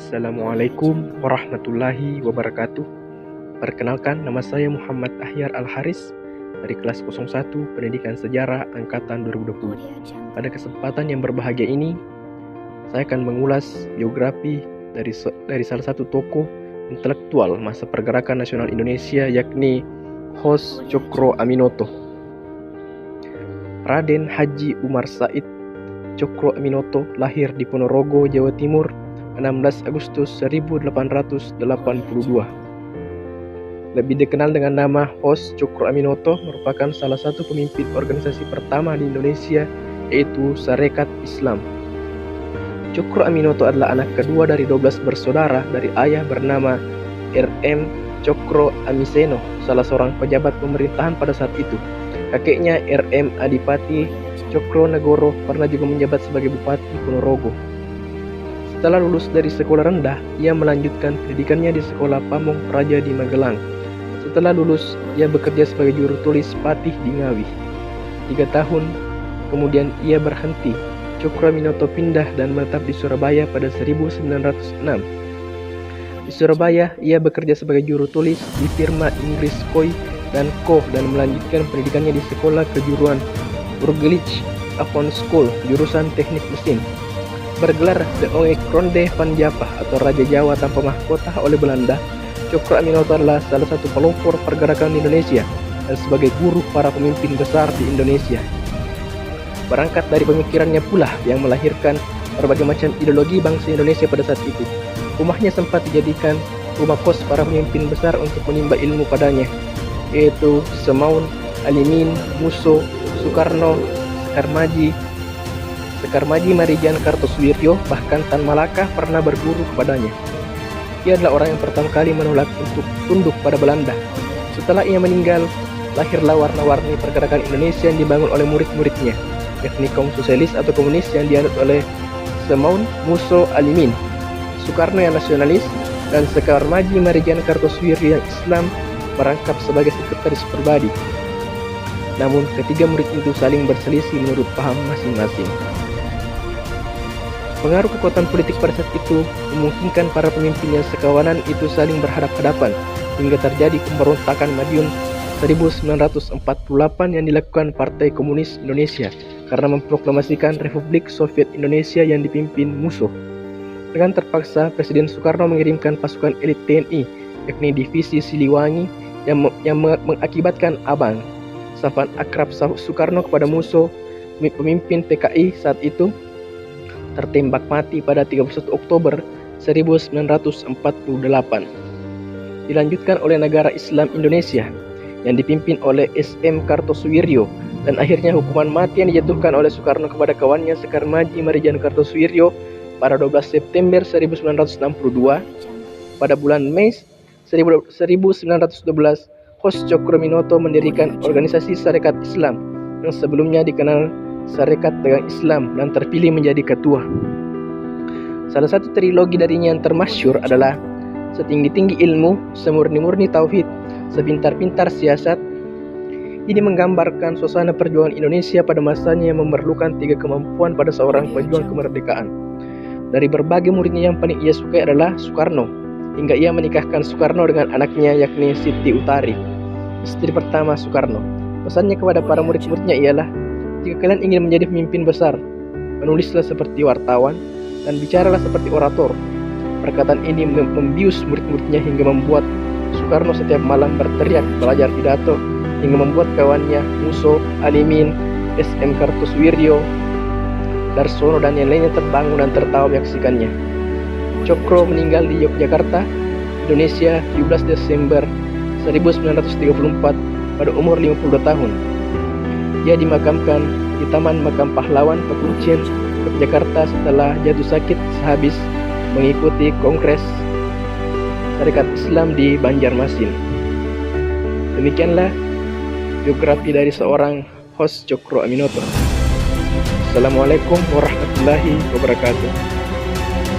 Assalamualaikum warahmatullahi wabarakatuh. Perkenalkan, nama saya Muhammad Ahyar Al-Haris dari kelas 01 Pendidikan Sejarah Angkatan 2020. Pada kesempatan yang berbahagia ini, saya akan mengulas biografi dari salah satu tokoh intelektual masa pergerakan nasional Indonesia, yakni Hos Cokro Aminoto. Raden Haji Umar Said Cokro Aminoto lahir di Ponorogo, Jawa Timur, 16 Agustus 1882. Lebih dikenal dengan nama Hos Cokro Aminoto, merupakan salah satu pemimpin organisasi pertama di Indonesia, yaitu Sarekat Islam. Cokro Aminoto adalah anak kedua dari 12 bersaudara dari ayah bernama R.M. Cokro Amiseno, salah seorang pejabat pemerintahan pada saat itu. Kakeknya R.M. Adipati Cokro Nagoro pernah juga menjabat sebagai Bupati Ponorogo. Setelah lulus dari sekolah rendah, ia melanjutkan pendidikannya di Sekolah Pamong Praja di Magelang. Setelah lulus, ia bekerja sebagai juru tulis Patih di Ngawi. 3 tahun kemudian ia berhenti. Cokro Aminoto pindah dan menetap di Surabaya pada 1906. Di Surabaya, ia bekerja sebagai juru tulis di firma Inggris Koi dan Co. dan melanjutkan pendidikannya di Sekolah Kejuruan Urgelich Avon School, jurusan Teknik Mesin. Bergelar The Oekronde van Java atau Raja Jawa tanpa mahkota oleh Belanda, Cokro Aminoto adalah salah satu pelopor pergerakan di Indonesia dan sebagai guru para pemimpin besar di Indonesia. Berangkat dari pemikirannya pula yang melahirkan berbagai macam ideologi bangsa Indonesia pada saat itu. Rumahnya sempat dijadikan rumah kos para pemimpin besar untuk menimba ilmu padanya, yaitu Semaun, Alimin, Musso, Soekarno, Sekarmaji Marijan Kartosuwiryo, bahkan Tan Malaka pernah berguru kepadanya. Ia adalah orang yang pertama kali menolak untuk tunduk pada Belanda. Setelah ia meninggal, lahirlah warna-warni pergerakan Indonesia yang dibangun oleh murid-muridnya, yakni kaum sosialis atau komunis yang dianut oleh Semaun, Musso, Alimin, Soekarno yang nasionalis, dan Sekarmaji Marijan Kartosuwiryo yang Islam merangkap sebagai sekretaris pribadi. Namun ketiga murid itu saling berselisih menurut paham masing-masing. Pengaruh kekuatan politik pada saat itu memungkinkan para pemimpin yang sekawanan itu saling berhadap-hadapan hingga terjadi pemberontakan Madiun 1948 yang dilakukan Partai Komunis Indonesia karena memproklamasikan Republik Soviet Indonesia yang dipimpin Musso. Dengan terpaksa, Presiden Soekarno mengirimkan pasukan elit TNI, yakni Divisi Siliwangi, yang mengakibatkan Abang, sapaan akrab Soekarno kepada Musso, pemimpin PKI saat itu, tertembak mati pada 31 Oktober 1948. Dilanjutkan oleh Negara Islam Indonesia yang dipimpin oleh SM Kartosuwiryo, dan akhirnya hukuman mati yang dijatuhkan oleh Soekarno kepada kawannya Sekarmaji Marijan Kartosuwiryo pada 12 September 1962. Pada bulan Mei 1912, Hos Cokro Aminoto mendirikan organisasi Sarekat Islam yang sebelumnya dikenal Sarekat Dagang Islam dan terpilih menjadi ketua. Salah satu trilogi darinya yang termasyhur adalah Setinggi-tinggi Ilmu, Semurni-murni Tauhid, Sepintar-pintar Siasat. Ini menggambarkan suasana perjuangan Indonesia pada masanya yang memerlukan 3 kemampuan pada seorang pejuang kemerdekaan. Dari berbagai muridnya yang paling ia sukai adalah Soekarno, hingga ia menikahkan Soekarno dengan anaknya, yakni Siti Utari, istri pertama Soekarno. Pesannya kepada para murid-muridnya ialah, jika kalian ingin menjadi pemimpin besar, menulislah seperti wartawan dan bicaralah seperti orator. Perkataan ini membius murid-muridnya hingga membuat Soekarno setiap malam berteriak belajar pidato, hingga membuat kawannya Musso, Alimin, SM Kartosuwiryo, Darsono dan yang lainnya terbangun dan tertawa menyaksikannya. Cokro meninggal di Yogyakarta, Indonesia 17 Desember 1934 pada umur 52 tahun. Ia dimakamkan di Taman Makam Pahlawan Pekuncian, Yogyakarta setelah jatuh sakit sehabis mengikuti Kongres Sarekat Islam di Banjarmasin. Demikianlah biografi dari seorang Hos Cokro Aminoto. Assalamualaikum warahmatullahi wabarakatuh.